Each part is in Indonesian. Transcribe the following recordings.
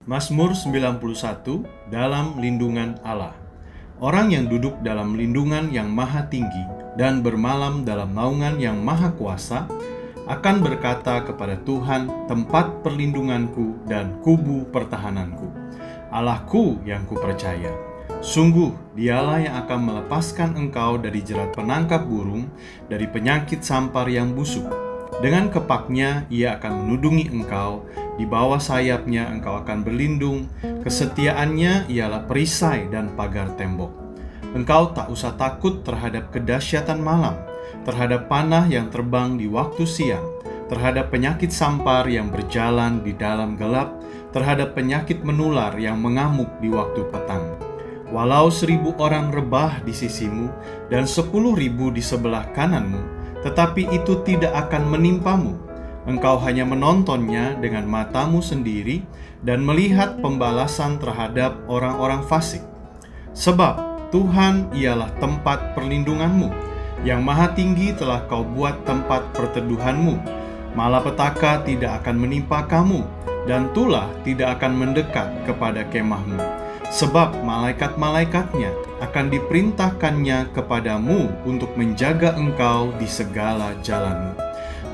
Mazmur 91, dalam lindungan Allah. Orang yang duduk dalam lindungan yang maha tinggi dan bermalam dalam naungan yang maha kuasa akan berkata kepada Tuhan, tempat perlindunganku dan kubu pertahananku, Allahku yang kupercaya. Sungguh dialah yang akan melepaskan engkau dari jerat penangkap burung, dari penyakit sampar yang busuk. Dengan kepaknya ia akan menudungi engkau, di bawah sayapnya engkau akan berlindung, kesetiaannya ialah perisai dan pagar tembok. Engkau tak usah takut terhadap kedahsyatan malam, terhadap panah yang terbang di waktu siang, terhadap penyakit sampar yang berjalan di dalam gelap, terhadap penyakit menular yang mengamuk di waktu petang. Walau 1.000 orang rebah di sisimu dan 10.000 di sebelah kananmu, tetapi itu tidak akan menimpamu. Engkau hanya menontonnya dengan matamu sendiri dan melihat pembalasan terhadap orang-orang fasik. Sebab Tuhan ialah tempat perlindunganmu, yang maha tinggi telah kau buat tempat perteduhanmu. Malapetaka tidak akan menimpa kamu, dan tulah tidak akan mendekat kepada kemahmu. Sebab malaikat-malaikatnya akan diperintahkannya kepadamu untuk menjaga engkau di segala jalanmu.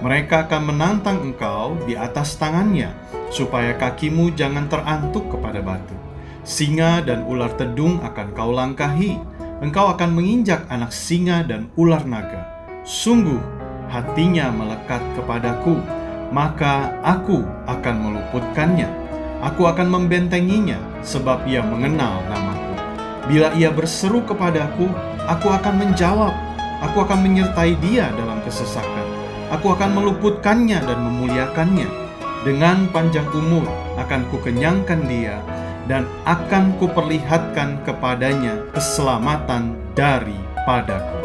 Mereka akan menantang engkau di atas tangannya, supaya kakimu jangan terantuk kepada batu. Singa dan ular tedung akan kau langkahi, engkau akan menginjak anak singa dan ular naga. Sungguh hatinya melekat kepadaku, maka aku akan meluputkannya. Aku akan membentenginya, sebab ia mengenal namaku. Bila ia berseru kepadaku, aku akan menjawab. Aku akan menyertai dia dalam kesesakan. Aku akan meluputkannya dan memuliakannya. Dengan panjang umur akan kukenyangkan dia, dan akan kuperlihatkan kepadanya keselamatan daripadaku.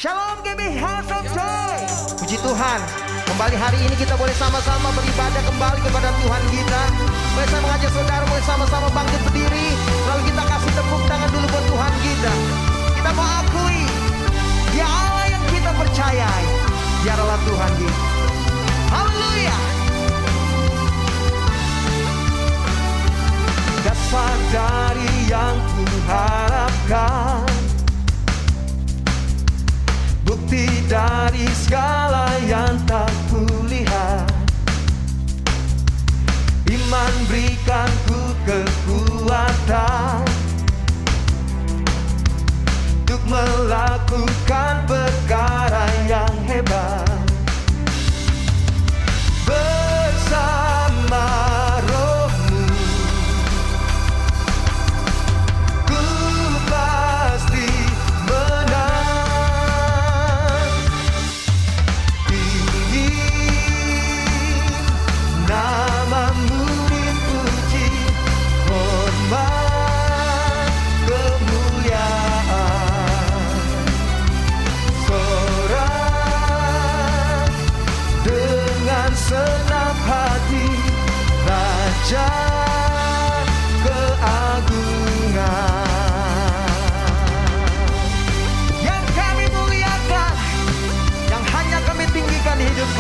Shalom GB House of Joy. Puji Tuhan, kembali hari ini kita boleh sama-sama beribadah kembali kepada Tuhan kita. Boleh saya mengajak saudara, boleh sama-sama bangkit berdiri, lalu kita kasih tepuk tangan dulu buat Tuhan kita. Kita mau akui, Dia Allah yang kita percayai, Dia adalah Tuhan kita. Haleluya. Dasar dari yang kuharapkan, bukti dari segala yang tak kulihat. Iman berikan ku kekuatan untuk melakukan perkara yang hebat. Bersama Roh-Mu ku pasti menang. Tinggi namamu dipuji.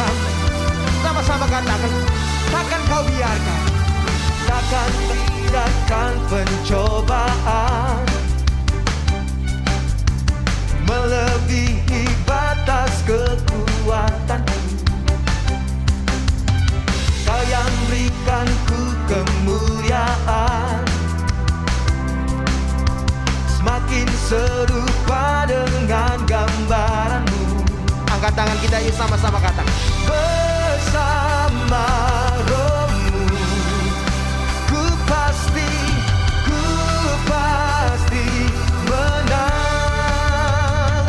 kami. Sama-sama katakan, takkan kau biarkan, takkan biarkan pencobaan melebihi batas kekuatanku. Kau yang berikanku kemuliaan, semakin serupa dengan gambaranmu. Angkat tangan kita yuk sama-sama katakan, bersama Rohmu ku pasti menang.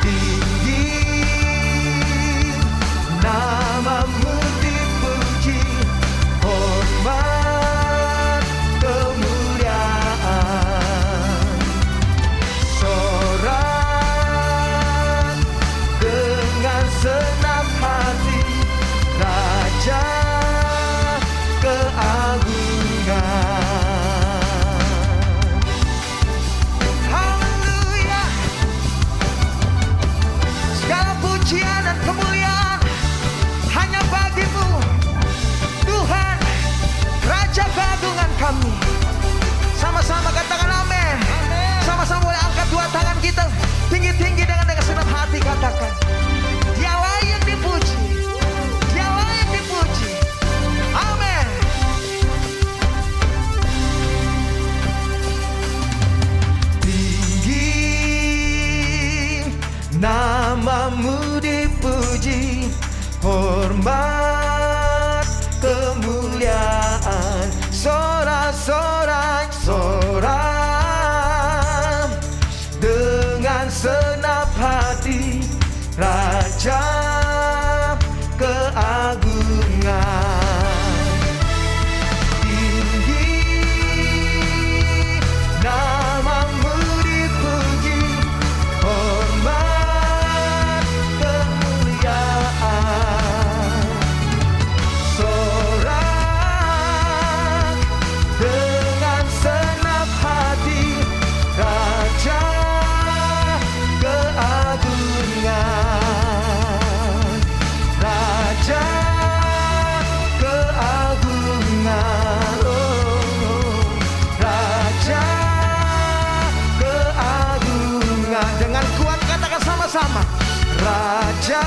Tinggi namamu dipuji, hormat kemuliaan, sorak dengan senang hati, Raja keagungan. Haleluya. Segala pujian dan kemuliaan hanya bagimu, Tuhan, Raja keagungan kami. Sama-sama katakan amin. Sama-sama boleh angkat dua tangan kita tinggi-tinggi dengan senang hati, katakan, Dia layak dipuji, Dia layak dipuji. Amin. Tinggi namamu dipuji, hormat kemuliaan, sorak-sorak dengan senap hati, Raja keagungan. Tinggi namamu dipuji, hormat kemuliaan, sorak dengan senap hati, Raja keagungan, Raja keagungan, oh, Raja keagungan. Dengan kuat katakan sama-sama, Raja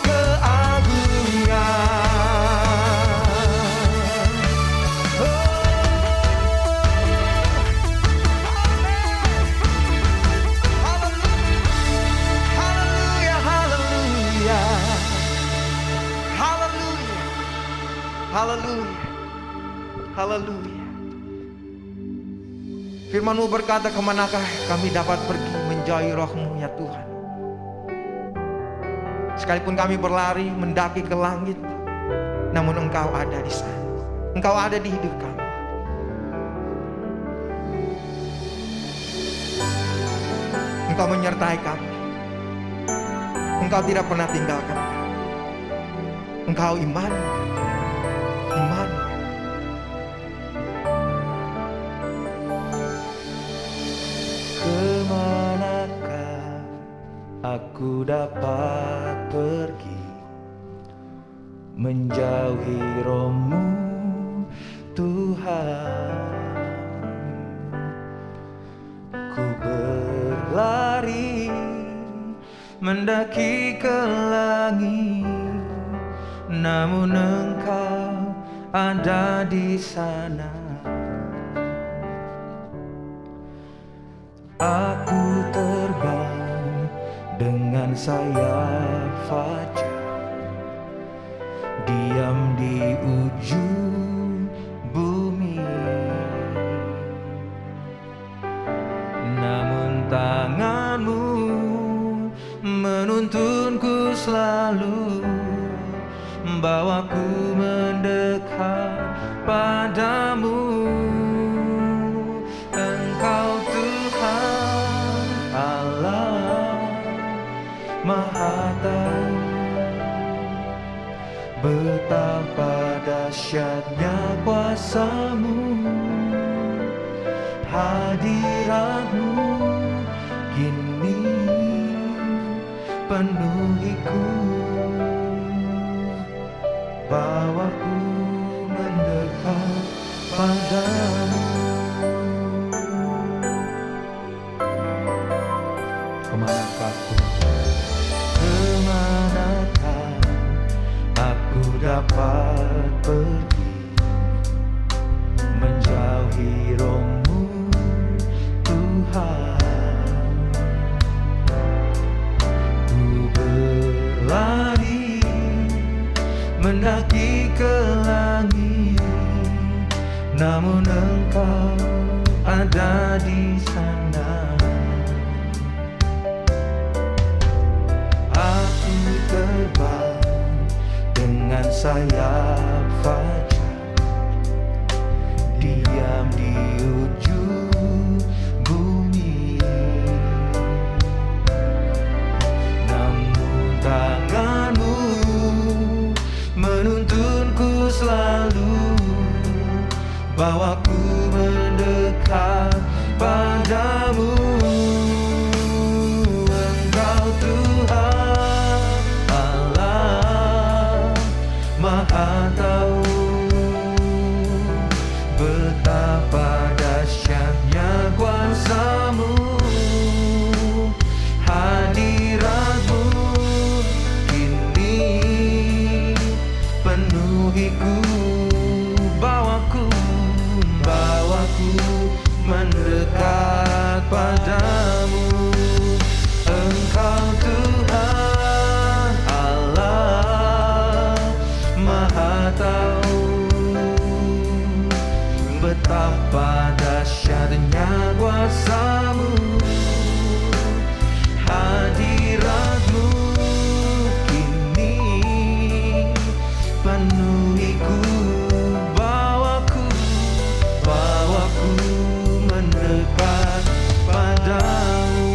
keagungan. Haleluya, haleluya, haleluya, haleluya, haleluya. Firman-Mu berkata, kemanakah kami dapat pergi menjauhi Roh-Mu ya Tuhan? Sekalipun kami berlari mendaki ke langit, namun Engkau ada di sana. Engkau ada di hidup kami. Engkau menyertai kami. Engkau tidak pernah tinggalkan kami. Engkau iman. Kemanakah aku dapat pergi menjauhi Roh-Mu Tuhan? Ku berlari mendaki ke langit, namun Engkau ada di sana. Aku terbang dengan sayap fajar, diam di ujung bumi, namun tangan-Mu menuntunku selalu, bawaku mendekat padamu. Engkau Tuhan Allah Maha Tahu, betapa dahsyatnya kuasa-Mu, hadirat-Mu kini penuhiku, bawaku mendekat padamu. Kemanakah aku dapat pergi, menjauhi roh-Mu, Tuhan? Ku berlari mendaki ke langit, namun Engkau ada di sana. Aku terbang dengan sayap fajar, diam di ujung bumi, namun tangan-Mu menuntunku selalu, bawaku mendekat padamu. Engkau Tuhan Allah Maha Tahu, betapa dahsyatnya kuasa-Mu, hadirat-Mu kini penuhiku, bawaku mendekat padamu. Engkau Tuhan Allah Maha Tahu, betapa dahsyatnya kuasa-Mu, hadirat-Mu kini penuhiku, bawaku mendekat padamu.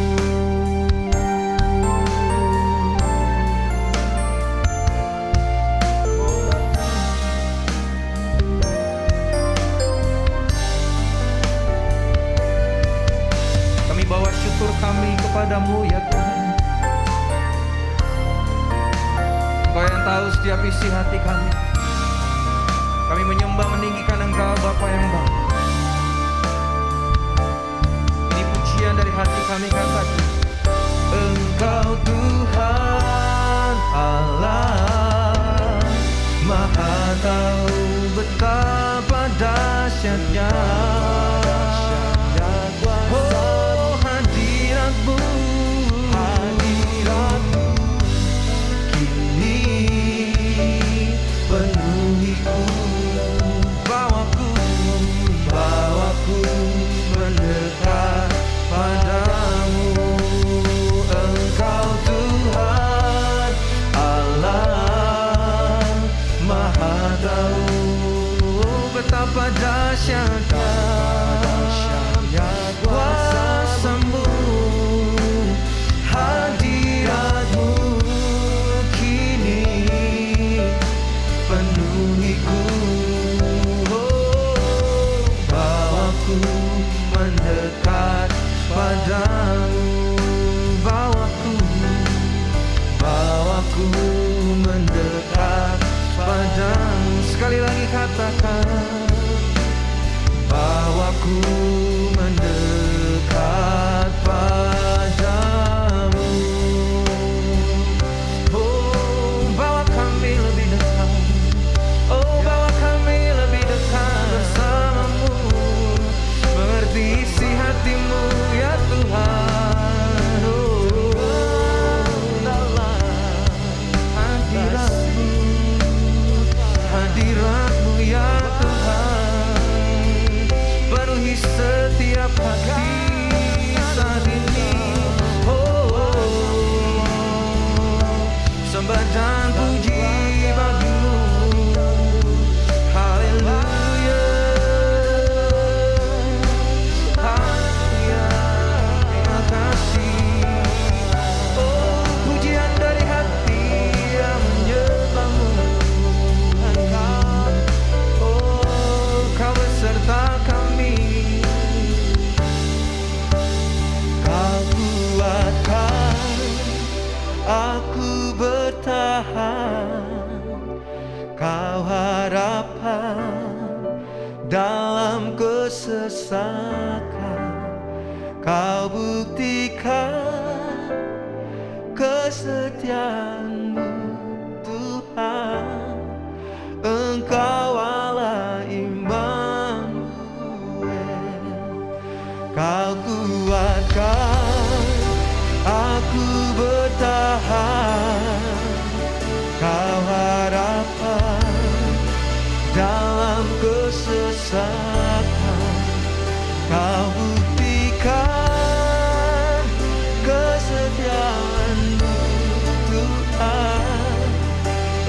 Kami bawa syukur kami kepadamu ya Tuhan. Engkau yang tahu setiap isi hati kami. Kami menyembah meninggikan Engkau Bapa yang baik. Ini pujian dari hati kami katakan, Engkau Tuhan Allah Maha Tahu, betapa dahsyatnya oh hadirat-Mu kini penuhiku, bawaku mendekat padamu. Engkau Tuhan Allah Maha Tahu, betapa dahsyatnya kuasa-Mu, hadirat-Mu kini penuhiku, bawaku mendekat padamu, bawaku mendekat padamu. Sekali lagi katakan, bawaku mendekat padamu. Oh, bawa kami lebih dekat. Oh, bawa kami lebih dekat bersama-Mu, mengerti isi hati-Mu ya Tuhan. Oh, dalam hadirat-Mu ya Tuhan, penuhi setiap hati saat ini. Oh, sembah dan puji bagi-Mu. Haleluya, haleluya, terima kasih. Oh, pujian dari hati yang menyembah-Mu. Oh, Kau beserta kami. Kau kuatkan aku bertahan, Kau harapan dalam kesesakan. Kau buktikan kesetiaan-Mu Tuhan. Engkau Allah Immanuel. Kau kuatkan aku bertahan, Kau harapan dalam kesesakan. Kau buktikan kesetiaan-Mu Tuhan.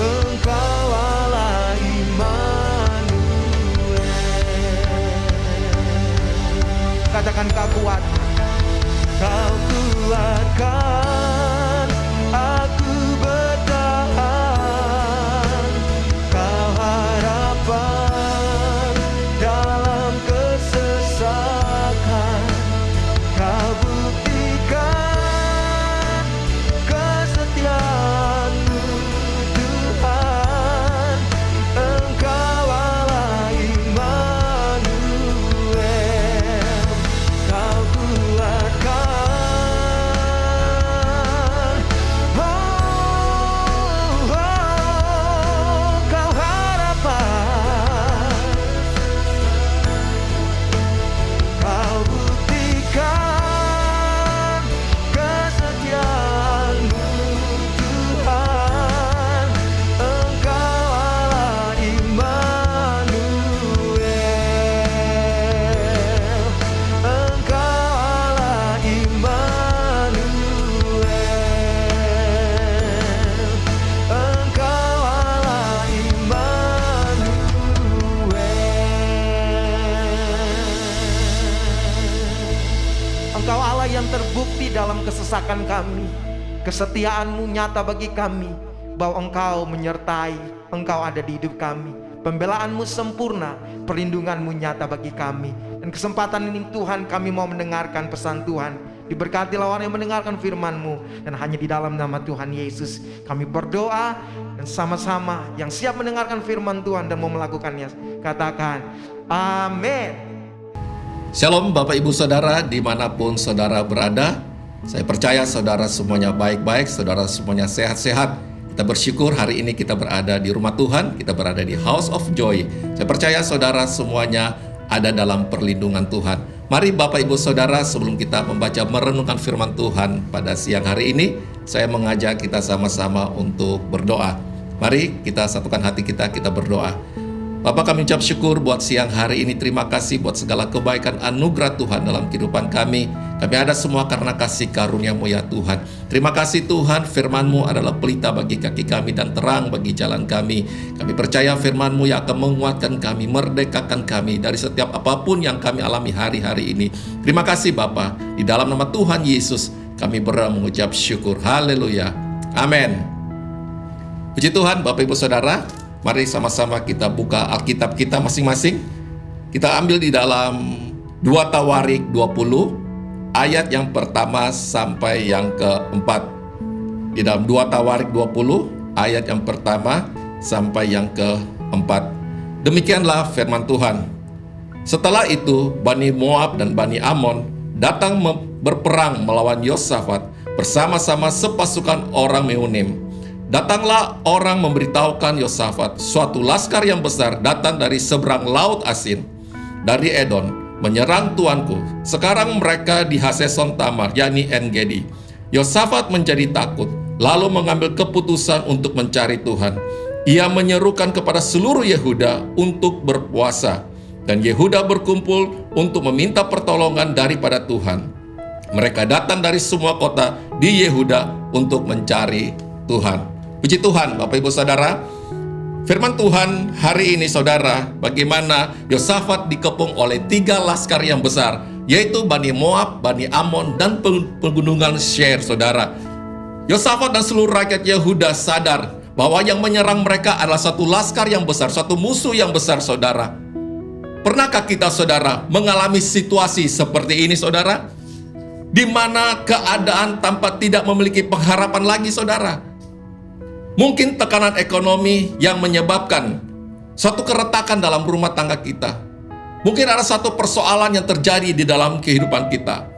Engkau Allah Immanuel. Katakan Kau kuat, Kau kuatkan aku bertahan, Kau harapan dalam kesesakan. Kau buktikan kesetiaan-Mu Tuhan. Engkau Allah Immanuel. Kau kuatkan, Kau harapan. Kau buktikan kesetiaan-Mu Tuhan. Engkau Allah Immanuel. Engkau Allah Immanuel. Engkau Allah Immanuel. Engkau Allah yang terbukti dalam kesesakan kami. Kesetiaan-Mu nyata bagi kami, bahwa Engkau menyertai, Engkau ada di hidup kami. Pembelaan-Mu sempurna, perlindungan-Mu nyata bagi kami. Dan kesempatan ini Tuhan, kami mau mendengarkan pesan Tuhan. Diberkatilah orang yang mendengarkan firman-Mu. Dan hanya di dalam nama Tuhan Yesus kami berdoa. Dan sama-sama yang siap mendengarkan firman Tuhan dan mau melakukannya, katakan amin. Shalom Bapak Ibu Saudara dimanapun saudara berada. Saya percaya saudara semuanya baik-baik, saudara semuanya sehat-sehat. Kita bersyukur hari ini kita berada di rumah Tuhan, kita berada di House of Joy. Saya percaya saudara semuanya ada dalam perlindungan Tuhan. Mari Bapak Ibu Saudara, sebelum kita membaca merenungkan firman Tuhan pada siang hari ini, saya mengajak kita sama-sama untuk berdoa. Mari kita satukan hati kita berdoa. Bapak, kami ucap syukur buat siang hari ini. Terima kasih buat segala kebaikan anugerah Tuhan dalam kehidupan kami. Kami ada semua karena kasih karunia-Mu ya Tuhan. Terima kasih Tuhan, firman-Mu adalah pelita bagi kaki kami dan terang bagi jalan kami. Kami percaya firman-Mu yang akan menguatkan kami, merdekakan kami dari setiap apapun yang kami alami hari-hari ini. Terima kasih Bapa. Di dalam nama Tuhan Yesus kami berdoa mengucap syukur. Haleluya. Amin. Puji Tuhan Bapak Ibu Saudara. Mari sama-sama kita buka Alkitab kita masing-masing. Kita ambil di dalam 2 Tawarik 20 ayat yang pertama sampai yang keempat. Di dalam 2 Tawarik 20 ayat yang pertama sampai yang keempat. Demikianlah firman Tuhan. Setelah itu Bani Moab dan Bani Amon datang berperang melawan Yosafat bersama-sama sepasukan orang Meunim. Datanglah orang memberitahukan Yosafat, suatu laskar yang besar datang dari seberang laut Asin, dari Edom, menyerang tuanku. Sekarang mereka di Haseson Tamar, yakni En-Gedi. Yosafat menjadi takut, lalu mengambil keputusan untuk mencari Tuhan. Ia menyerukan kepada seluruh Yehuda untuk berpuasa, dan Yehuda berkumpul untuk meminta pertolongan daripada Tuhan. Mereka datang dari semua kota di Yehuda untuk mencari Tuhan. Puji Tuhan, Bapak Ibu Saudara. Firman Tuhan hari ini saudara, bagaimana Yosafat dikepung oleh 3 laskar yang besar, yaitu Bani Moab, Bani Amon, dan pegunungan Seir saudara. Yosafat dan seluruh rakyat Yehuda sadar bahwa yang menyerang mereka adalah satu laskar yang besar, satu musuh yang besar saudara. Pernahkah kita saudara mengalami situasi seperti ini saudara? di mana keadaan tanpa tidak memiliki pengharapan lagi, saudara. Mungkin tekanan ekonomi yang menyebabkan suatu keretakan dalam rumah tangga kita. Mungkin ada satu persoalan yang terjadi di dalam kehidupan kita.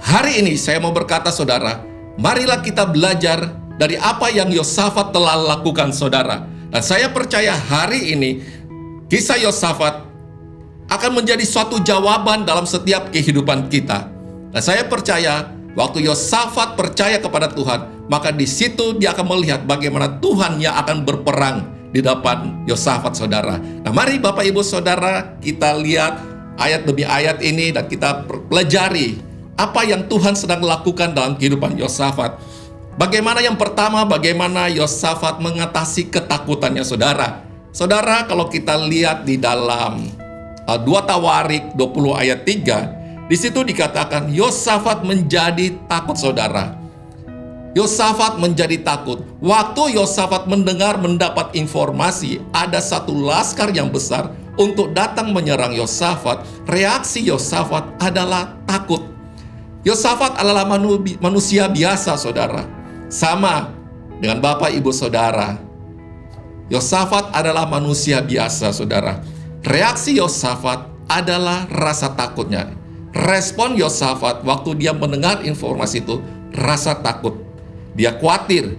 Hari ini saya mau berkata, saudara, marilah kita belajar dari apa yang Yosafat telah lakukan, saudara. Dan saya percaya hari ini kisah Yosafat akan menjadi suatu jawaban dalam setiap kehidupan kita. Dan saya percaya waktu Yosafat percaya kepada Tuhan, maka di situ dia akan melihat bagaimana Tuhan yang akan berperang di depan Yosafat, saudara. Nah, mari Bapak Ibu Saudara kita lihat ayat demi ayat ini dan kita pelajari apa yang Tuhan sedang lakukan dalam kehidupan Yosafat. Bagaimana yang pertama, bagaimana Yosafat mengatasi ketakutannya, saudara. Saudara, kalau kita lihat di dalam 2 Tawarik 20 ayat 3, di situ dikatakan Yosafat menjadi takut, saudara. Yosafat menjadi takut. Waktu Yosafat mendapat informasi ada satu laskar yang besar untuk datang menyerang Yosafat, reaksi Yosafat adalah takut. Yosafat adalah manusia biasa, saudara. Sama dengan Bapak Ibu Saudara. Yosafat adalah manusia biasa, saudara. Reaksi Yosafat adalah rasa takutnya. Respon Yosafat waktu dia mendengar informasi itu, rasa takut. Dia khawatir.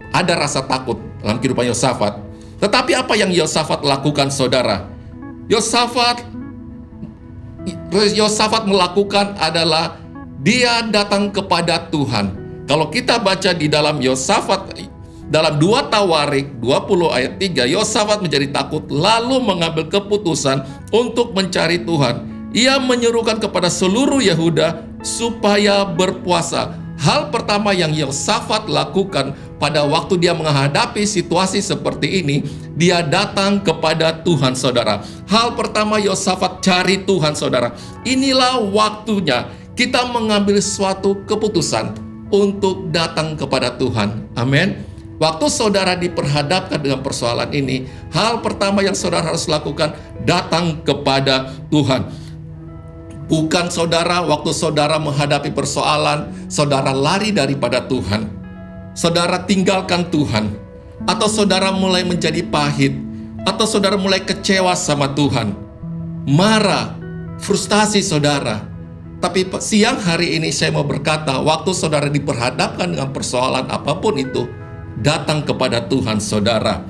Ada rasa takut dalam kehidupan Yosafat. Tetapi apa yang Yosafat lakukan, saudara? Yosafat melakukan adalah dia datang kepada Tuhan. Kalau kita baca di dalam Yosafat, dalam 2 Tawarik 20 ayat 3, Yosafat menjadi takut lalu mengambil keputusan untuk mencari Tuhan. Ia menyerukan kepada seluruh Yehuda supaya berpuasa. Hal pertama yang Yosafat lakukan pada waktu dia menghadapi situasi seperti ini, dia datang kepada Tuhan, saudara. Hal pertama Yosafat cari Tuhan, saudara. Inilah waktunya kita mengambil suatu keputusan untuk datang kepada Tuhan. Amin. Waktu saudara diperhadapkan dengan persoalan ini, hal pertama yang saudara harus lakukan, datang kepada Tuhan. Bukan saudara, waktu saudara menghadapi persoalan, saudara lari daripada Tuhan. Saudara tinggalkan Tuhan. Atau saudara mulai menjadi pahit. Atau saudara mulai kecewa sama Tuhan. Marah, frustasi saudara. Tapi siang hari ini saya mau berkata, waktu saudara diperhadapkan dengan persoalan apapun itu, datang kepada Tuhan, saudara.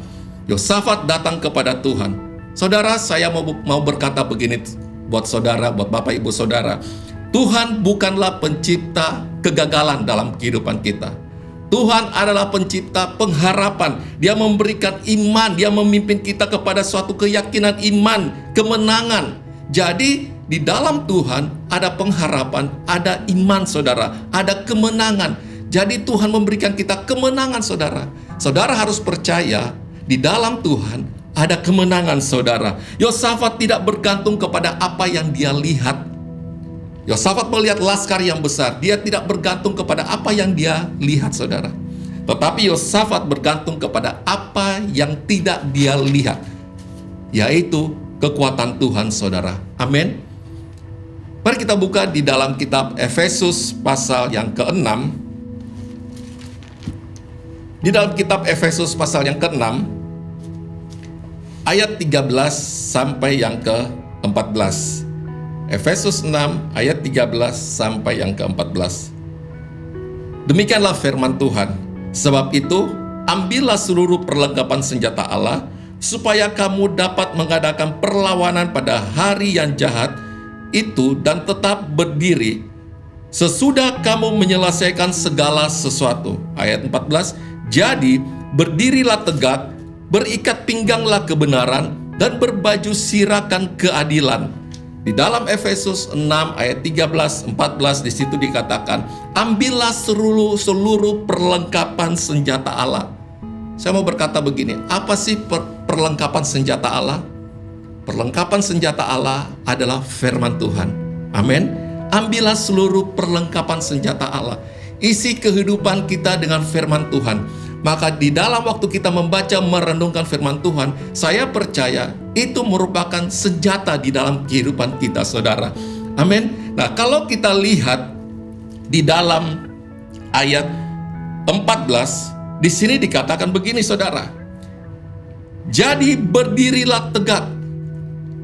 Yosafat datang kepada Tuhan. Saudara, saya mau berkata begini buat saudara, buat Bapak Ibu Saudara. Tuhan bukanlah pencipta kegagalan dalam kehidupan kita. Tuhan adalah pencipta pengharapan. Dia memberikan iman, dia memimpin kita kepada suatu keyakinan iman, kemenangan. Jadi di dalam Tuhan ada pengharapan, ada iman, saudara, ada kemenangan. Jadi Tuhan memberikan kita kemenangan, saudara. Saudara harus percaya di dalam Tuhan ada kemenangan, saudara. Yosafat tidak bergantung kepada apa yang dia lihat. Yosafat melihat laskar yang besar. Dia tidak bergantung kepada apa yang dia lihat, saudara. Tetapi Yosafat bergantung kepada apa yang tidak dia lihat, yaitu kekuatan Tuhan, saudara. Amin. Mari kita buka di dalam kitab Efesus pasal yang ke-6. Di dalam kitab Efesus pasal yang ke-6, ayat 13 sampai yang ke-14. Efesus 6 ayat 13 sampai yang ke-14. Demikianlah firman Tuhan. Sebab itu, ambillah seluruh perlengkapan senjata Allah, supaya kamu dapat mengadakan perlawanan pada hari yang jahat itu dan tetap berdiri sesudah kamu menyelesaikan segala sesuatu. Ayat 14. Jadi, berdirilah tegak, berikat pingganglah kebenaran, dan berbaju sirakan keadilan. Di dalam Efesus 6 ayat 13-14 di situ dikatakan, ambillah seluruh perlengkapan senjata Allah. Saya mau berkata begini, apa sih perlengkapan senjata Allah? Perlengkapan senjata Allah adalah firman Tuhan. Amin. Ambillah seluruh perlengkapan senjata Allah. Isi kehidupan kita dengan firman Tuhan. Maka di dalam waktu kita membaca, merenungkan firman Tuhan, saya percaya itu merupakan senjata di dalam kehidupan kita, saudara. Amin. Nah, kalau kita lihat di dalam ayat 14, di sini dikatakan begini, saudara. Jadi berdirilah tegak,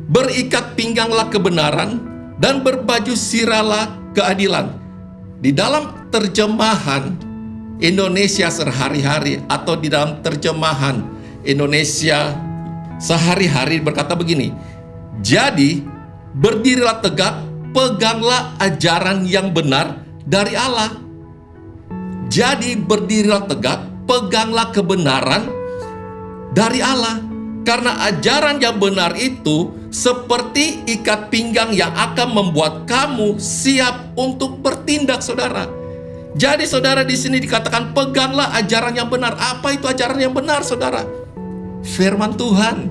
berikat pingganglah kebenaran, dan berbaju sirahlah keadilan. Di dalam terjemahan Indonesia sehari-hari atau di dalam terjemahan Indonesia sehari-hari berkata begini. Jadi berdirilah tegak, peganglah ajaran yang benar dari Allah. Jadi berdirilah tegak, peganglah kebenaran dari Allah. Karena ajaran yang benar itu seperti ikat pinggang yang akan membuat kamu siap untuk bertindak, saudara. Jadi saudara, di sini dikatakan peganglah ajaran yang benar. Apa itu ajaran yang benar, saudara? Firman Tuhan.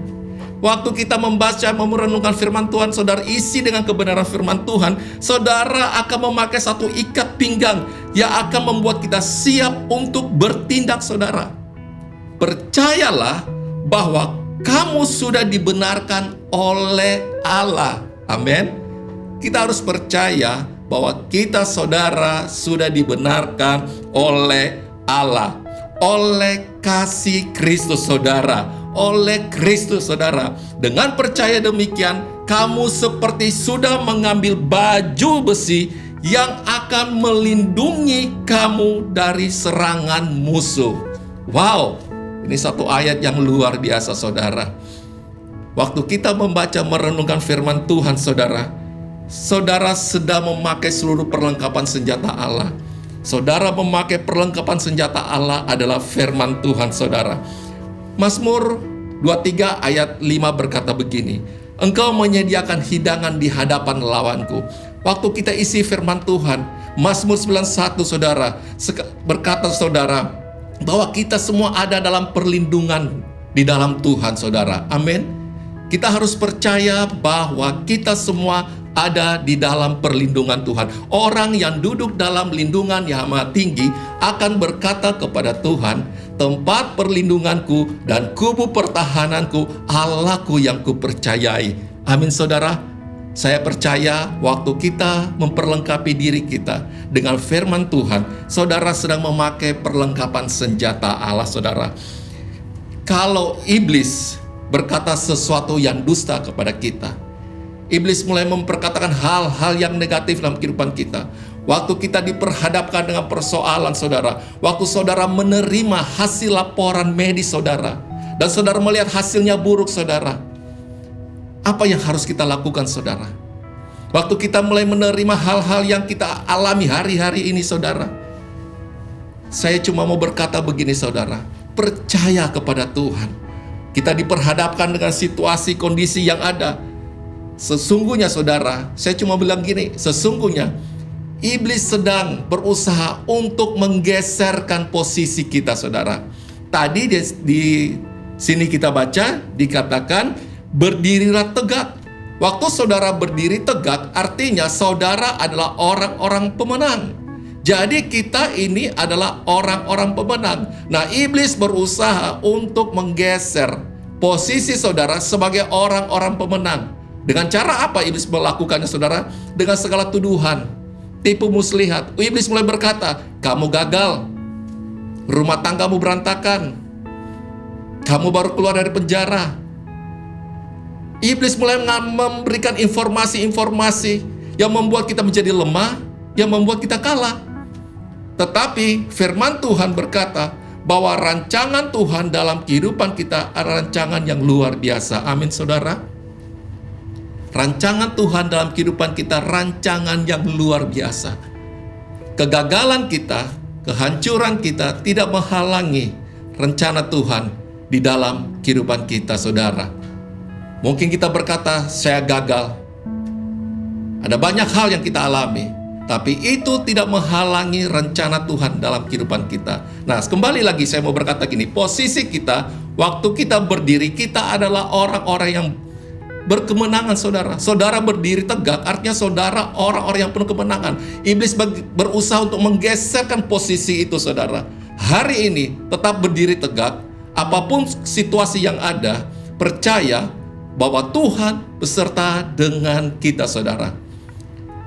Waktu kita membaca, merenungkan firman Tuhan, saudara isi dengan kebenaran firman Tuhan, saudara akan memakai satu ikat pinggang yang akan membuat kita siap untuk bertindak, saudara. Percayalah bahwa kamu sudah dibenarkan oleh Allah. Amin. Kita harus percaya bahwa kita, saudara, sudah dibenarkan oleh Allah, oleh kasih Kristus, saudara, oleh Kristus, saudara. Dengan percaya demikian, kamu seperti sudah mengambil baju besi yang akan melindungi kamu dari serangan musuh. Wow. Ini satu ayat yang luar biasa, saudara. Waktu kita membaca, merenungkan firman Tuhan, saudara, saudara sedang memakai seluruh perlengkapan senjata Allah. Saudara memakai perlengkapan senjata Allah adalah firman Tuhan, saudara. Mazmur 23 ayat 5 berkata begini. Engkau menyediakan hidangan di hadapan lawanku. Waktu kita isi firman Tuhan, Mazmur 91, saudara, berkata, saudara, bahwa kita semua ada dalam perlindungan di dalam Tuhan, saudara. Amin. Kita harus percaya bahwa kita semua ada di dalam perlindungan Tuhan. Orang yang duduk dalam lindungan yang amat tinggi akan berkata kepada Tuhan, tempat perlindunganku dan kubu pertahananku, Allahku yang kupercayai. Amin, saudara. Saya percaya waktu kita memperlengkapi diri kita dengan firman Tuhan, saudara sedang memakai perlengkapan senjata Allah, saudara. Kalau iblis berkata sesuatu yang dusta kepada kita, iblis mulai memperkatakan hal-hal yang negatif dalam kehidupan kita. Waktu kita diperhadapkan dengan persoalan, saudara, waktu saudara menerima hasil laporan medis saudara, dan saudara melihat hasilnya buruk, saudara, apa yang harus kita lakukan, saudara? Waktu kita mulai menerima hal-hal yang kita alami hari-hari ini, saudara, saya cuma mau berkata begini, saudara, percaya kepada Tuhan. Kita diperhadapkan dengan situasi, kondisi yang ada. Sesungguhnya, saudara, saya cuma bilang gini, sesungguhnya iblis sedang berusaha untuk menggeserkan posisi kita, saudara. Tadi di sini kita baca, dikatakan, berdirilah tegak. Waktu saudara berdiri tegak, artinya saudara adalah orang-orang pemenang. Jadi kita ini adalah orang-orang pemenang. Nah, iblis berusaha untuk menggeser posisi saudara sebagai orang-orang pemenang. Dengan cara apa iblis melakukannya, saudara? Dengan segala tuduhan, tipu muslihat. Iblis mulai berkata, kamu gagal, rumah tanggamu berantakan, kamu baru keluar dari penjara. Iblis mulai memberikan informasi-informasi yang membuat kita menjadi lemah, yang membuat kita kalah. Tetapi firman Tuhan berkata bahwa rancangan Tuhan dalam kehidupan kita adalah rancangan yang luar biasa. Amin, saudara. Rancangan Tuhan dalam kehidupan kita, rancangan yang luar biasa. Kegagalan kita, kehancuran kita tidak menghalangi rencana Tuhan di dalam kehidupan kita, saudara. Mungkin kita berkata, saya gagal. Ada banyak hal yang kita alami, tapi itu tidak menghalangi rencana Tuhan dalam kehidupan kita. Nah, kembali lagi saya mau berkata gini, posisi kita, waktu kita berdiri, kita adalah orang-orang yang berkemenangan, saudara. Saudara berdiri tegak, artinya saudara orang-orang yang penuh kemenangan. Iblis berusaha untuk menggeserkan posisi itu, saudara. Hari ini, tetap berdiri tegak, apapun situasi yang ada, percaya bahwa Tuhan beserta dengan kita, saudara.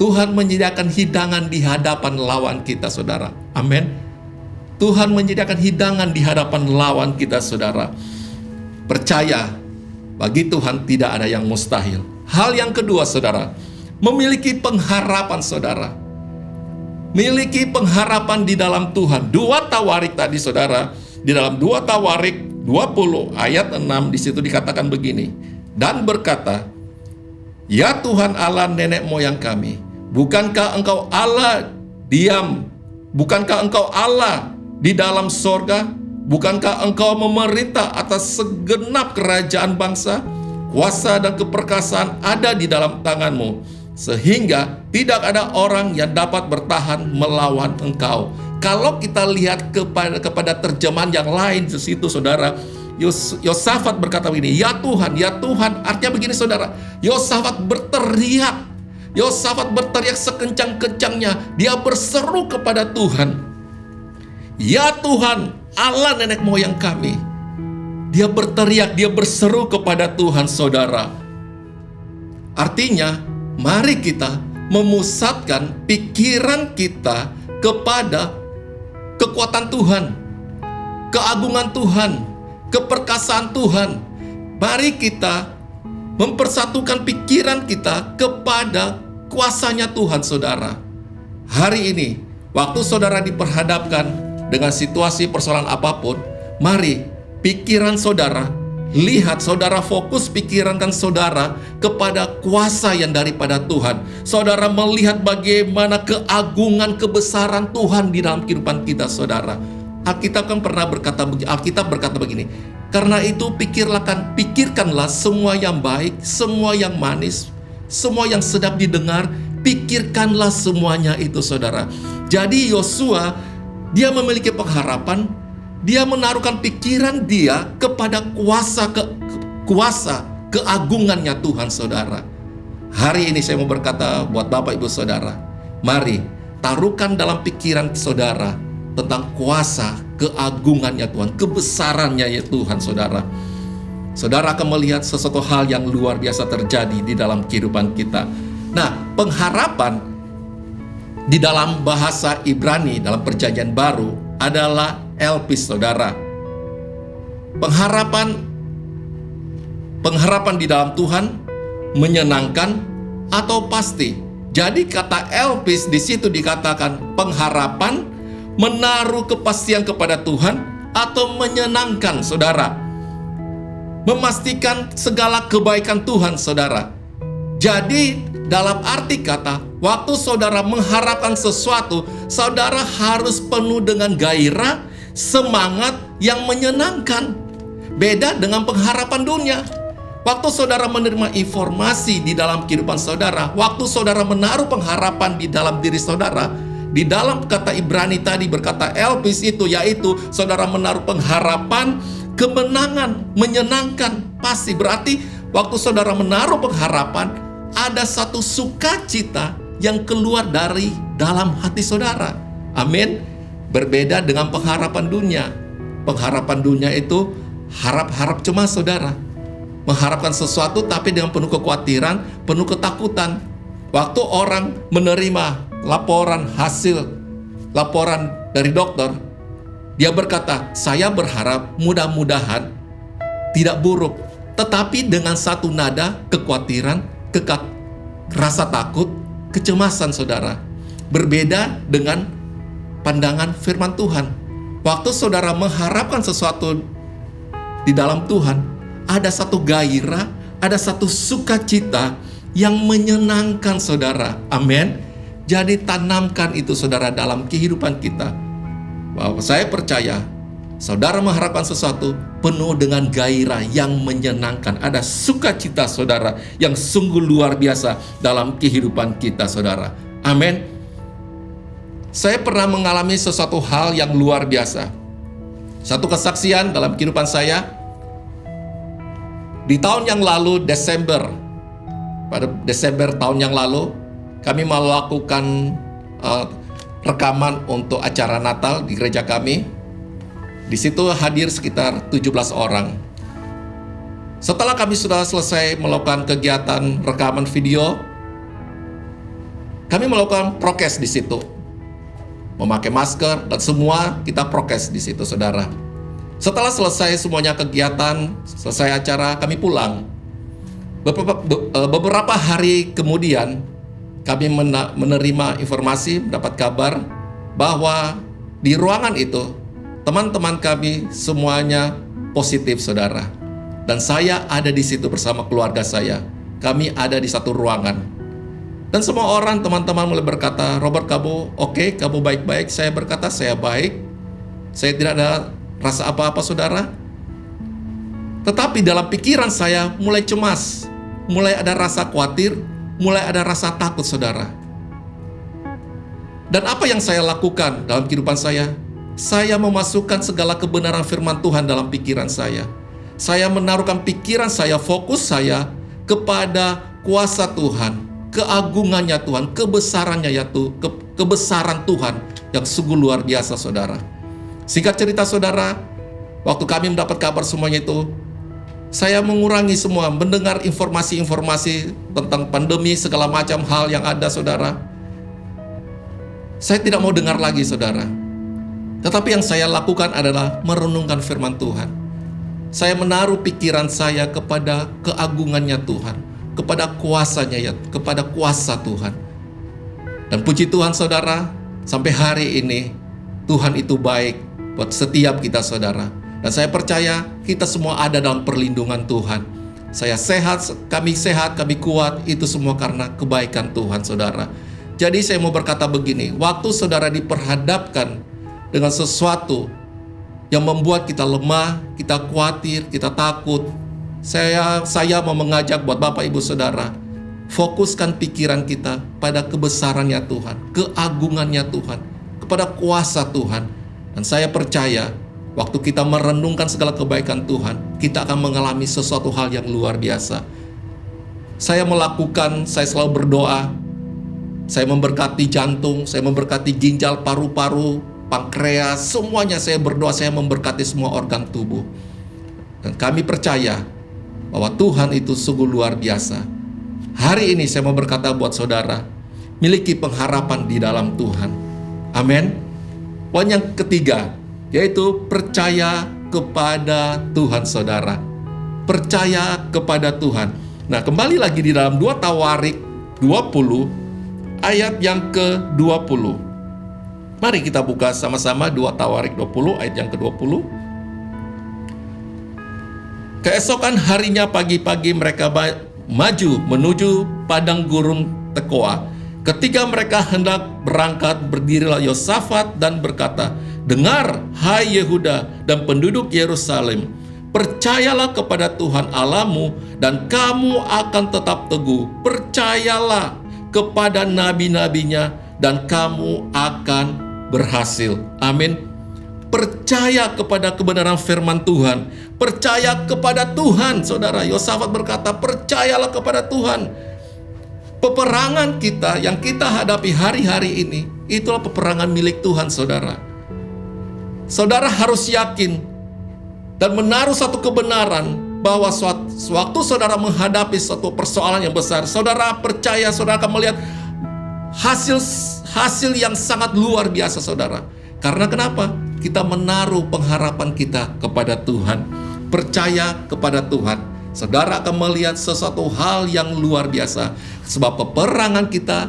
Tuhan menyediakan hidangan di hadapan lawan kita, saudara. Amin. Tuhan menyediakan hidangan di hadapan lawan kita, saudara. Percaya, bagi Tuhan tidak ada yang mustahil. Hal yang kedua, saudara, memiliki pengharapan, saudara. Miliki pengharapan di dalam Tuhan. 2 Tawarik tadi, saudara, di dalam 2 Tawarik 20 ayat 6 di situ dikatakan begini. Dan berkata, "Ya Tuhan Allah nenek moyang kami, bukankah Engkau Allah diam? Bukankah Engkau Allah di dalam sorga? Bukankah Engkau memerintah atas segenap kerajaan bangsa? Kuasa dan keperkasaan ada di dalam tangan-Mu, sehingga tidak ada orang yang dapat bertahan melawan Engkau." Kalau kita lihat kepada terjemahan yang lain di situ, saudara, Yosafat berkata begini, ya Tuhan, artinya begini, saudara. Yosafat berteriak sekencang-kencangnya. Dia berseru kepada Tuhan, ya Tuhan, Allah nenek moyang kami. Dia berteriak, dia berseru kepada Tuhan, saudara. Artinya, mari kita memusatkan pikiran kita kepada kekuatan Tuhan, keagungan Tuhan, keperkasaan Tuhan. Mari kita mempersatukan pikiran kita kepada kuasanya Tuhan, saudara. Hari ini, waktu saudara diperhadapkan dengan situasi persoalan apapun, mari pikiran saudara, lihat saudara, fokus pikiran saudara kepada kuasa yang daripada Tuhan. Saudara melihat bagaimana keagungan, kebesaran Tuhan di dalam kehidupan kita, saudara. Alkitab berkata begini, karena itu pikirkanlah semua yang baik, semua yang manis, semua yang sedap didengar, pikirkanlah semuanya itu, saudara. Jadi Yosua, dia memiliki pengharapan. Dia menaruhkan pikiran dia kepada kuasa keagungannya Tuhan, saudara. Hari ini saya mau berkata buat Bapak Ibu Saudara, mari taruhkan dalam pikiran saudara tentang kuasa keagungannya Tuhan, kebesarannya ya Tuhan, saudara. Saudara akan melihat sesuatu hal yang luar biasa terjadi di dalam kehidupan kita. Nah, pengharapan di dalam bahasa Ibrani dalam Perjanjian Baru adalah elpis, saudara. Pengharapan di dalam Tuhan menyenangkan atau pasti. Jadi kata elpis di situ dikatakan pengharapan, menaruh kepastian kepada Tuhan atau menyenangkan, saudara. Memastikan segala kebaikan Tuhan, saudara. Jadi dalam arti kata, waktu saudara mengharapkan sesuatu, saudara harus penuh dengan gairah, semangat yang menyenangkan. Beda dengan pengharapan dunia. Waktu saudara menerima informasi di dalam kehidupan saudara, waktu saudara menaruh pengharapan di dalam diri saudara, di dalam kata Ibrani tadi berkata elpis itu, yaitu saudara menaruh pengharapan, kemenangan, menyenangkan. Pasti berarti waktu saudara menaruh pengharapan, ada satu sukacita yang keluar dari dalam hati saudara. Amin. Berbeda dengan pengharapan dunia. Pengharapan dunia itu harap-harap cemas, saudara. Mengharapkan sesuatu tapi dengan penuh kekhawatiran, penuh ketakutan. Waktu orang menerima laporan dari dokter, dia berkata, saya berharap mudah-mudahan tidak buruk. Tetapi dengan satu nada kekhawatiran, rasa takut, kecemasan, saudara. Berbeda dengan pandangan firman Tuhan. Waktu saudara mengharapkan sesuatu di dalam Tuhan, ada satu gairah, ada satu sukacita yang menyenangkan, saudara. Amin. Jadi tanamkan itu, saudara, dalam kehidupan kita. Bahwa saya percaya saudara mengharapkan sesuatu penuh dengan gairah yang menyenangkan. Ada sukacita, saudara, yang sungguh luar biasa dalam kehidupan kita, saudara. Amin. Saya pernah mengalami sesuatu hal yang luar biasa. Satu kesaksian dalam kehidupan saya. Di tahun yang lalu, pada Desember tahun yang lalu, kami melakukan rekaman untuk acara Natal di gereja kami. Di situ hadir sekitar 17 orang. Setelah kami sudah selesai melakukan kegiatan rekaman video, Kami melakukan prokes di situ. Memakai masker dan semua kita prokes di situ, saudara. Setelah selesai semuanya kegiatan, selesai acara, kami pulang. Beberapa hari kemudian, kami menerima informasi, mendapat kabar bahwa di ruangan itu, teman-teman kami semuanya positif, saudara. Dan saya ada di situ bersama keluarga saya. Kami ada di satu ruangan. Dan semua orang, teman-teman mulai berkata, Robert, kamu oke, kamu baik-baik. Saya berkata, saya baik. Saya tidak ada rasa apa-apa, saudara. Tetapi dalam pikiran saya mulai cemas, mulai ada rasa khawatir, mulai ada rasa takut, saudara. Dan apa yang saya lakukan dalam kehidupan saya? Saya memasukkan segala kebenaran firman Tuhan dalam pikiran saya. Saya menaruhkan pikiran saya, fokus saya kepada kuasa Tuhan, keagungannya Tuhan, kebesarannya yaitu kebesaran Tuhan yang sungguh luar biasa, saudara. Singkat cerita, saudara, waktu kami mendapat kabar semuanya itu, saya mengurangi semua, mendengar informasi-informasi tentang pandemi, segala macam hal yang ada, saudara. Saya tidak mau dengar lagi, saudara. Tetapi yang saya lakukan adalah merenungkan firman Tuhan. Saya menaruh pikiran saya kepada keagungannya Tuhan, kepada kuasanya, ya, kepada kuasa Tuhan. Dan puji Tuhan, saudara, sampai hari ini Tuhan itu baik buat setiap kita, saudara. Dan saya percaya kita semua ada dalam perlindungan Tuhan. Saya sehat, kami kuat, itu semua karena kebaikan Tuhan, saudara. Jadi saya mau berkata begini, waktu saudara diperhadapkan dengan sesuatu yang membuat kita lemah, kita khawatir, kita takut, saya mau mengajak buat Bapak Ibu Saudara, fokuskan pikiran kita pada kebesarannya Tuhan, keagungannya Tuhan, kepada kuasa Tuhan. Dan saya percaya waktu kita merenungkan segala kebaikan Tuhan, kita akan mengalami sesuatu hal yang luar biasa. Saya selalu berdoa, saya memberkati jantung, saya memberkati ginjal, paru-paru, pankreas, semuanya saya berdoa, saya memberkati semua organ tubuh. Dan kami percaya bahwa Tuhan itu sungguh luar biasa. Hari ini saya mau berkata buat saudara, miliki pengharapan di dalam Tuhan. Amin. Poin yang ketiga, yaitu percaya kepada Tuhan, saudara. Percaya kepada Tuhan. Nah, kembali lagi di dalam 2 Tawarik 20, ayat yang ke-20. Mari kita buka sama-sama 2 Tawarik 20, ayat yang ke-20. Keesokan harinya pagi-pagi mereka maju menuju padang gurun Tekoa. Ketika mereka hendak berangkat, berdirilah Yosafat dan berkata, "Dengar, hai Yehuda dan penduduk Yerusalem, percayalah kepada Tuhan Allahmu dan kamu akan tetap teguh. Percayalah kepada nabi-nabinya dan kamu akan berhasil." Amin. Percaya kepada kebenaran firman Tuhan. Percaya kepada Tuhan, saudara. Yosafat berkata, percayalah kepada Tuhan. Peperangan kita yang kita hadapi hari-hari ini, itulah peperangan milik Tuhan, saudara. Saudara harus yakin dan menaruh satu kebenaran bahwa sewaktu saudara menghadapi suatu persoalan yang besar, saudara percaya, saudara akan melihat hasil yang sangat luar biasa, saudara. Karena kenapa? Kita menaruh pengharapan kita kepada Tuhan. Percaya kepada Tuhan. Saudara akan melihat sesuatu hal yang luar biasa. Sebab peperangan kita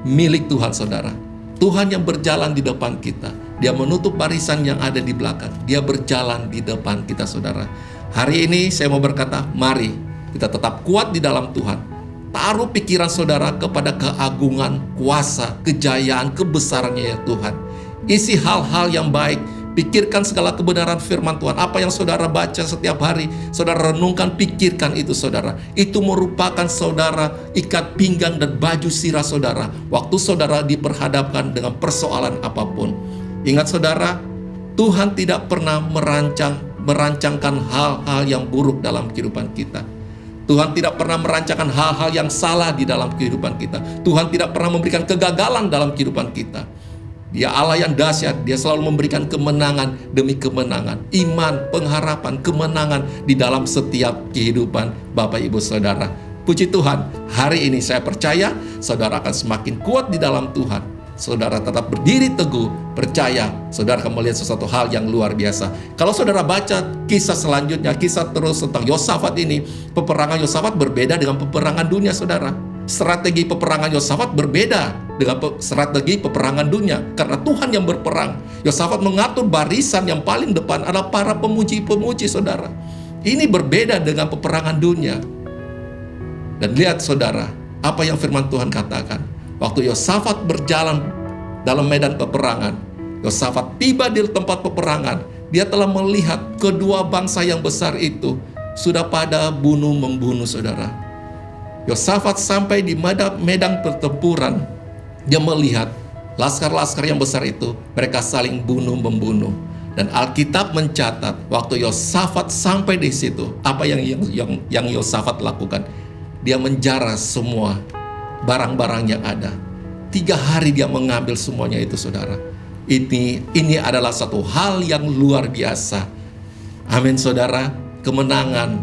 milik Tuhan, saudara. Tuhan yang berjalan di depan kita. Dia menutup barisan yang ada di belakang. Dia berjalan di depan kita, saudara. Hari ini saya mau berkata, mari kita tetap kuat di dalam Tuhan. Taruh pikiran saudara kepada keagungan, kuasa, kejayaan, kebesarannya ya Tuhan. Isi hal-hal yang baik. Pikirkan segala kebenaran firman Tuhan. Apa yang saudara baca setiap hari, saudara renungkan, pikirkan itu, saudara. Itu merupakan saudara ikat pinggang dan baju sirah saudara waktu saudara diperhadapkan dengan persoalan apapun. Ingat, saudara, Tuhan tidak pernah merancangkan hal-hal yang buruk dalam kehidupan kita. Tuhan tidak pernah merancangkan hal-hal yang salah di dalam kehidupan kita. Tuhan tidak pernah memberikan kegagalan dalam kehidupan kita. Dia Allah yang dahsyat, dia selalu memberikan kemenangan demi kemenangan, iman, pengharapan, kemenangan di dalam setiap kehidupan Bapak Ibu Saudara. Puji Tuhan, hari ini saya percaya saudara akan semakin kuat di dalam Tuhan. Saudara tetap berdiri teguh, percaya, saudara akan melihat sesuatu hal yang luar biasa. Kalau saudara baca kisah selanjutnya, kisah terus tentang Yosafat ini, peperangan Yosafat berbeda dengan peperangan dunia, saudara. Strategi peperangan Yosafat berbeda dengan strategi peperangan dunia, karena Tuhan yang berperang. Yosafat mengatur barisan yang paling depan adalah para pemuji-pemuji, saudara. Ini berbeda dengan peperangan dunia. Dan lihat saudara, apa yang firman Tuhan katakan. Waktu Yosafat berjalan dalam medan peperangan, Yosafat tiba di tempat peperangan, dia telah melihat kedua bangsa yang besar itu sudah pada bunuh-membunuh, saudara. Yosafat sampai di medan pertempuran, dia melihat laskar-laskar yang besar itu, mereka saling bunuh-membunuh. Dan Alkitab mencatat, waktu Yosafat sampai di situ, apa yang Yosafat lakukan? Dia menjara semua barang-barang yang ada. 3 hari dia mengambil semuanya itu, saudara. Ini adalah satu hal yang luar biasa. Amin, saudara. Kemenangan,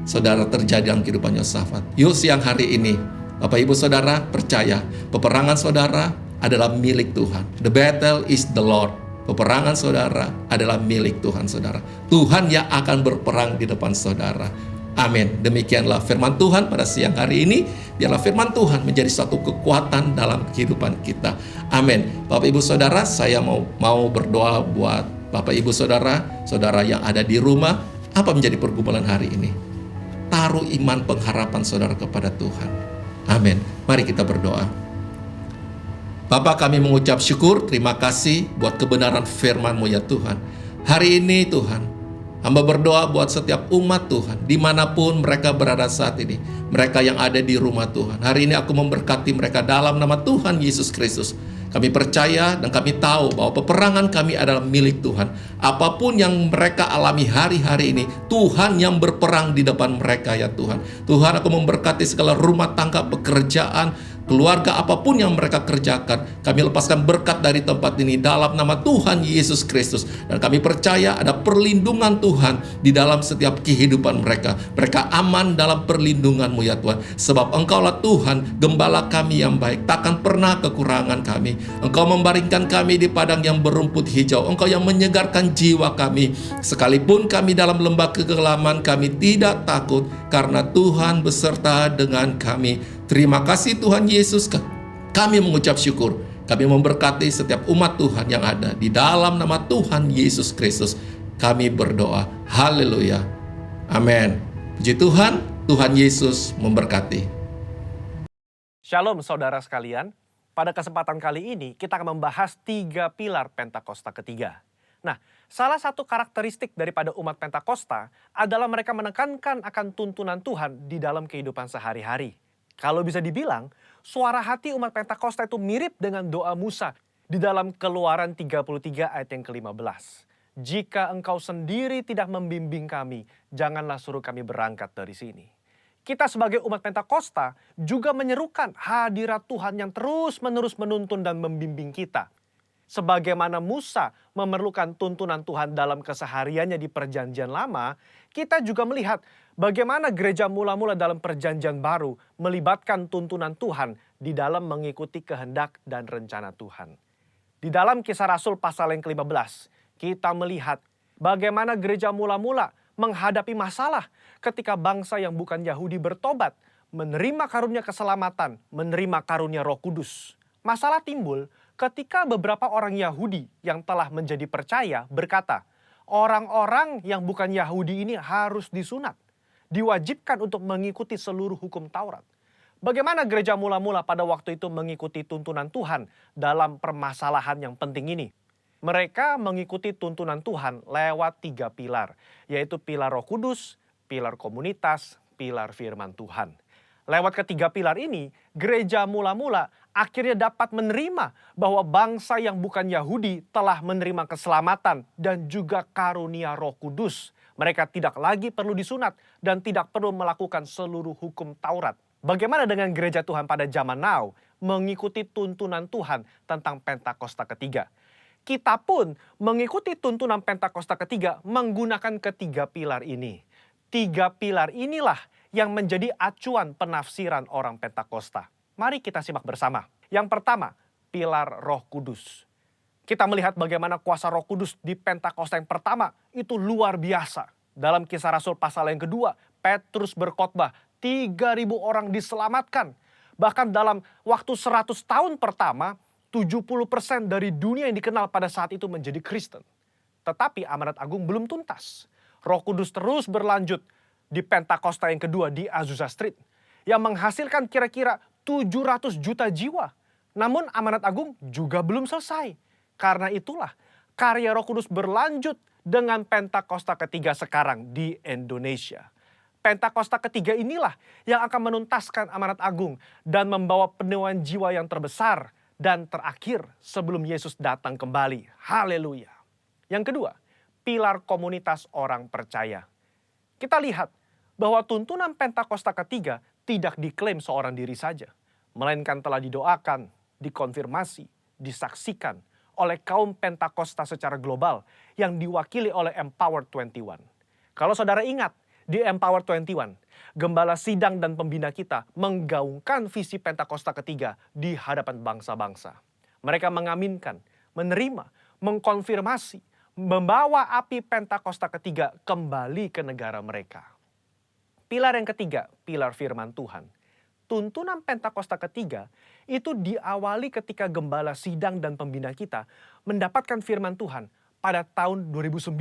saudara, terjadi dalam kehidupan Yosafat. Yuk, siang hari ini, Bapak Ibu Saudara, percaya peperangan saudara adalah milik Tuhan. The battle is the Lord. Peperangan saudara adalah milik Tuhan, saudara. Tuhan yang akan berperang di depan saudara. Amin. Demikianlah firman Tuhan pada siang hari ini. Biarlah firman Tuhan menjadi suatu kekuatan dalam kehidupan kita. Amin. Bapak Ibu Saudara, saya mau berdoa buat Bapak Ibu Saudara, saudara yang ada di rumah. Apa menjadi pergumulan hari ini? Taruh iman pengharapan saudara kepada Tuhan. Amin. Mari kita berdoa. Bapa, kami mengucap syukur, terima kasih buat kebenaran firman-Mu ya Tuhan. Hari ini Tuhan, hamba berdoa buat setiap umat Tuhan, dimanapun mereka berada saat ini. Mereka yang ada di rumah Tuhan. Hari ini aku memberkati mereka dalam nama Tuhan Yesus Kristus. Kami percaya dan kami tahu bahwa peperangan kami adalah milik Tuhan. Apapun yang mereka alami hari-hari ini, Tuhan yang berperang di depan mereka ya Tuhan. Tuhan, aku memberkati segala rumah tangga, pekerjaan, keluarga, apapun yang mereka kerjakan. Kami lepaskan berkat dari tempat ini dalam nama Tuhan Yesus Kristus. Dan kami percaya ada perlindungan Tuhan di dalam setiap kehidupan mereka. Mereka aman dalam perlindungan-Mu ya Tuhan. Sebab Engkaulah Tuhan, gembala kami yang baik. Takkan pernah kekurangan kami. Engkau membaringkan kami di padang yang berumput hijau. Engkau yang menyegarkan jiwa kami. Sekalipun kami dalam lembah kegelaman, kami tidak takut, karena Tuhan beserta dengan kami. Terima kasih Tuhan Yesus. Kami mengucap syukur. Kami memberkati setiap umat Tuhan yang ada. Di dalam nama Tuhan Yesus Kristus kami berdoa. Haleluya. Amin. Puji Tuhan. Tuhan Yesus memberkati. Shalom saudara sekalian. Pada kesempatan kali ini kita akan membahas 3 pilar Pentakosta ketiga. Nah, salah satu karakteristik daripada umat Pentakosta adalah mereka menekankan akan tuntunan Tuhan di dalam kehidupan sehari-hari. Kalau bisa dibilang, suara hati umat Pentakosta itu mirip dengan doa Musa di dalam Keluaran 33 ayat yang ke-15. Jika engkau sendiri tidak membimbing kami, janganlah suruh kami berangkat dari sini. Kita sebagai umat Pentakosta juga menyerukan hadirat Tuhan yang terus-menerus menuntun dan membimbing kita. Sebagaimana Musa memerlukan tuntunan Tuhan dalam kesehariannya di Perjanjian Lama, kita juga melihat bagaimana gereja mula-mula dalam Perjanjian Baru melibatkan tuntunan Tuhan di dalam mengikuti kehendak dan rencana Tuhan. Di dalam Kisah Rasul pasal yang ke-15, kita melihat bagaimana gereja mula-mula menghadapi masalah ketika bangsa yang bukan Yahudi bertobat, menerima karunia keselamatan, menerima karunia Roh Kudus. Masalah timbul ketika beberapa orang Yahudi yang telah menjadi percaya berkata, orang-orang yang bukan Yahudi ini harus disunat, diwajibkan untuk mengikuti seluruh hukum Taurat. Bagaimana gereja mula-mula pada waktu itu mengikuti tuntunan Tuhan dalam permasalahan yang penting ini? Mereka mengikuti tuntunan Tuhan lewat 3 pilar, yaitu pilar Roh Kudus, pilar komunitas, pilar firman Tuhan. Lewat ketiga pilar ini, gereja mula-mula akhirnya dapat menerima bahwa bangsa yang bukan Yahudi telah menerima keselamatan dan juga karunia Roh Kudus. Mereka tidak lagi perlu disunat dan tidak perlu melakukan seluruh hukum Taurat. Bagaimana dengan gereja Tuhan pada zaman now mengikuti tuntunan Tuhan tentang Pentakosta ketiga? Kita pun mengikuti tuntunan Pentakosta ketiga menggunakan ketiga pilar ini. 3 pilar inilah yang menjadi acuan penafsiran orang Pentakosta. Mari kita simak bersama. Yang pertama, pilar Roh Kudus. Kita melihat bagaimana kuasa Roh Kudus di Pentakosta yang pertama itu luar biasa. Dalam Kisah Rasul pasal yang kedua, Petrus berkhotbah, 3.000 orang diselamatkan. Bahkan dalam waktu 100 tahun pertama, 70% dari dunia yang dikenal pada saat itu menjadi Kristen. Tetapi amanat agung belum tuntas. Roh Kudus terus berlanjut di Pentakosta yang kedua di Azusa Street, yang menghasilkan kira-kira 700 juta jiwa. Namun amanat agung juga belum selesai. Karena itulah karya Roh Kudus berlanjut dengan Pentakosta ketiga sekarang di Indonesia. Pentakosta ketiga inilah yang akan menuntaskan amanat agung dan membawa penuaian jiwa yang terbesar dan terakhir sebelum Yesus datang kembali. Haleluya. Yang kedua, pilar komunitas orang percaya. Kita lihat bahwa tuntunan Pentakosta ketiga tidak diklaim seorang diri saja, melainkan telah didoakan, dikonfirmasi, disaksikan oleh kaum Pentakosta secara global yang diwakili oleh Empower 21. Kalau saudara ingat, di Empower 21, gembala sidang dan pembina kita menggaungkan visi Pentakosta ketiga di hadapan bangsa-bangsa. Mereka mengaminkan, menerima, mengkonfirmasi, membawa api Pentakosta ketiga kembali ke negara mereka. Pilar yang ketiga, pilar firman Tuhan. Tuntunan Pentakosta ketiga itu diawali ketika gembala sidang dan pembina kita mendapatkan firman Tuhan pada tahun 2009.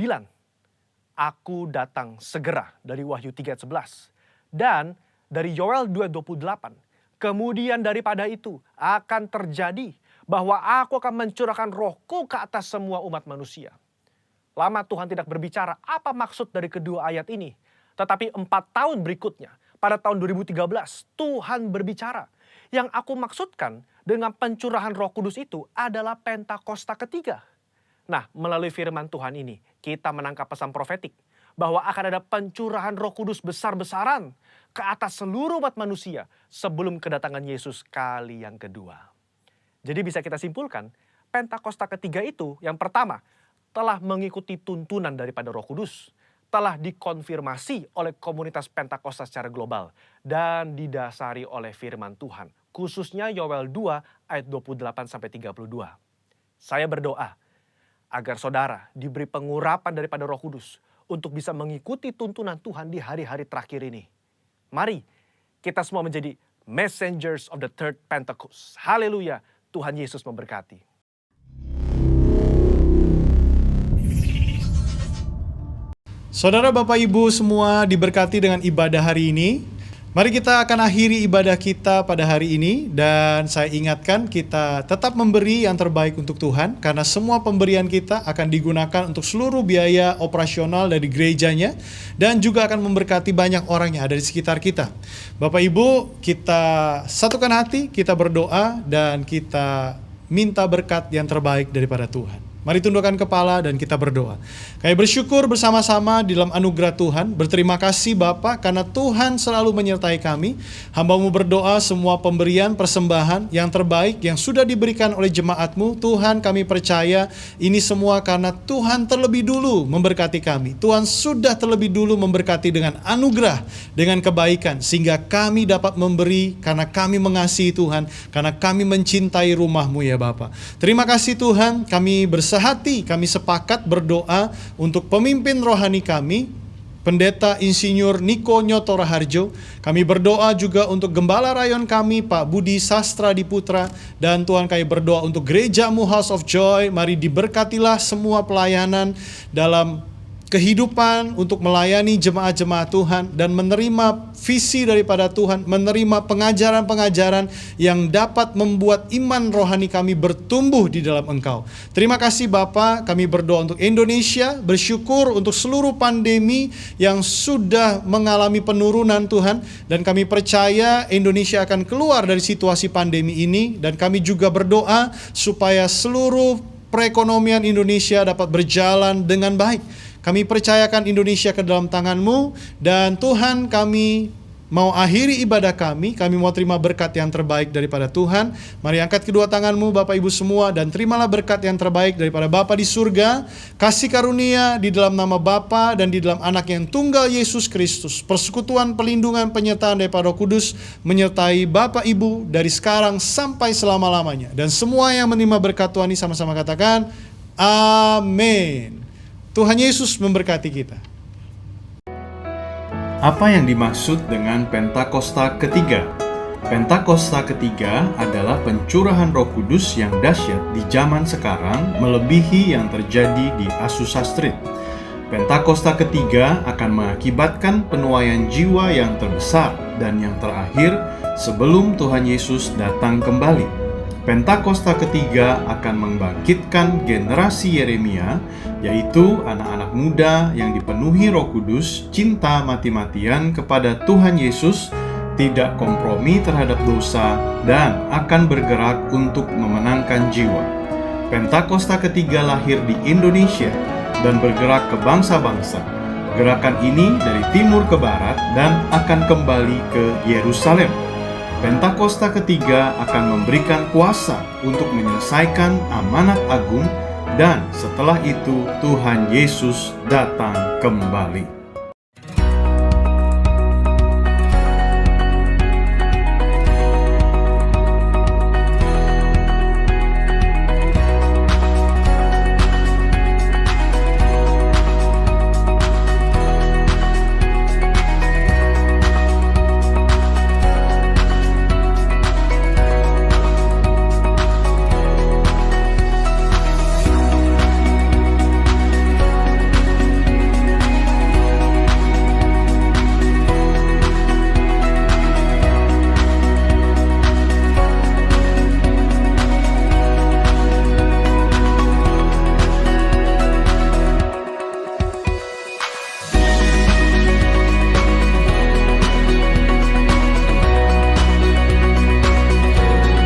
Aku datang segera dari Wahyu 3:11. Dan dari Yoel 2:28. Kemudian daripada itu akan terjadi bahwa aku akan mencurahkan rohku ke atas semua umat manusia. Lama Tuhan tidak berbicara apa maksud dari kedua ayat ini. Tetapi 4 tahun berikutnya, pada tahun 2013, Tuhan berbicara. Yang aku maksudkan dengan pencurahan Roh Kudus itu adalah Pentakosta ketiga. Nah, melalui firman Tuhan ini, kita menangkap pesan profetik bahwa akan ada pencurahan Roh Kudus besar-besaran ke atas seluruh umat manusia sebelum kedatangan Yesus kali yang kedua. Jadi bisa kita simpulkan, Pentakosta ketiga itu yang pertama telah mengikuti tuntunan daripada Roh Kudus, telah dikonfirmasi oleh komunitas Pentakosta secara global, dan didasari oleh firman Tuhan, khususnya Yoel 2 ayat 28-32. Saya berdoa agar saudara diberi pengurapan daripada Roh Kudus untuk bisa mengikuti tuntunan Tuhan di hari-hari terakhir ini. Mari kita semua menjadi messengers of the third Pentecost. Haleluya, Tuhan Yesus memberkati. Saudara, Bapak, Ibu semua diberkati dengan ibadah hari ini. Mari kita akan akhiri ibadah kita pada hari ini, dan saya ingatkan kita tetap memberi yang terbaik untuk Tuhan, karena semua pemberian kita akan digunakan untuk seluruh biaya operasional dari gerejanya dan juga akan memberkati banyak orang yang ada di sekitar kita. Bapak Ibu, kita satukan hati, kita berdoa dan kita minta berkat yang terbaik daripada Tuhan. Mari tundukkan kepala dan kita berdoa. Kami bersyukur bersama-sama di dalam anugerah Tuhan. Berterima kasih Bapa karena Tuhan selalu menyertai kami. Hamba-Mu berdoa semua pemberian persembahan yang terbaik yang sudah diberikan oleh jemaat-Mu. Tuhan, kami percaya ini semua karena Tuhan terlebih dulu memberkati kami. Tuhan sudah terlebih dulu memberkati dengan anugerah, dengan kebaikan. Sehingga kami dapat memberi karena kami mengasihi Tuhan. Karena kami mencintai rumah-Mu ya Bapa. Terima kasih Tuhan, kami sehati kami sepakat berdoa untuk pemimpin rohani kami, Pendeta Insinyur Niko Nyoto Raharjo. Kami berdoa juga untuk Gembala Rayon kami, Pak Budi Sastra Diputra. Dan Tuhan, kami berdoa untuk gereja-Mu House of Joy. Mari diberkatilah semua pelayanan dalam kehidupan untuk melayani jemaat-jemaat Tuhan dan menerima visi daripada Tuhan, menerima pengajaran-pengajaran yang dapat membuat iman rohani kami bertumbuh di dalam Engkau. Terima kasih Bapa, kami berdoa untuk Indonesia, bersyukur untuk seluruh pandemi yang sudah mengalami penurunan Tuhan, dan kami percaya Indonesia akan keluar dari situasi pandemi ini, dan kami juga berdoa supaya seluruh perekonomian Indonesia dapat berjalan dengan baik. Kami percayakan Indonesia ke dalam tangan-Mu, dan Tuhan, kami mau akhiri ibadah kami mau terima berkat yang terbaik daripada Tuhan. Mari angkat kedua tanganmu Bapak Ibu semua dan terimalah berkat yang terbaik daripada Bapa di surga, kasih karunia di dalam nama Bapa dan di dalam Anak yang tunggal Yesus Kristus, persekutuan, perlindungan, penyertaan daripada Roh Kudus menyertai Bapak Ibu dari sekarang sampai selama-lamanya. Dan semua yang menerima berkat Tuhan ini sama-sama katakan amin. Tuhan Yesus memberkati kita. Apa yang dimaksud dengan Pentakosta ketiga? Pentakosta ketiga adalah pencurahan Roh Kudus yang dahsyat di zaman sekarang melebihi yang terjadi di Azusa Street. Pentakosta ketiga akan mengakibatkan penuaian jiwa yang terbesar dan yang terakhir sebelum Tuhan Yesus datang kembali. Pentakosta ketiga akan membangkitkan generasi Yeremia, yaitu anak-anak muda yang dipenuhi Roh Kudus, cinta mati-matian kepada Tuhan Yesus, tidak kompromi terhadap dosa, dan akan bergerak untuk memenangkan jiwa. Pentakosta ketiga lahir di Indonesia dan bergerak ke bangsa-bangsa. Gerakan ini dari timur ke barat dan akan kembali ke Yerusalem. Pentakosta ketiga akan memberikan kuasa untuk menyelesaikan amanat agung dan setelah itu Tuhan Yesus datang kembali.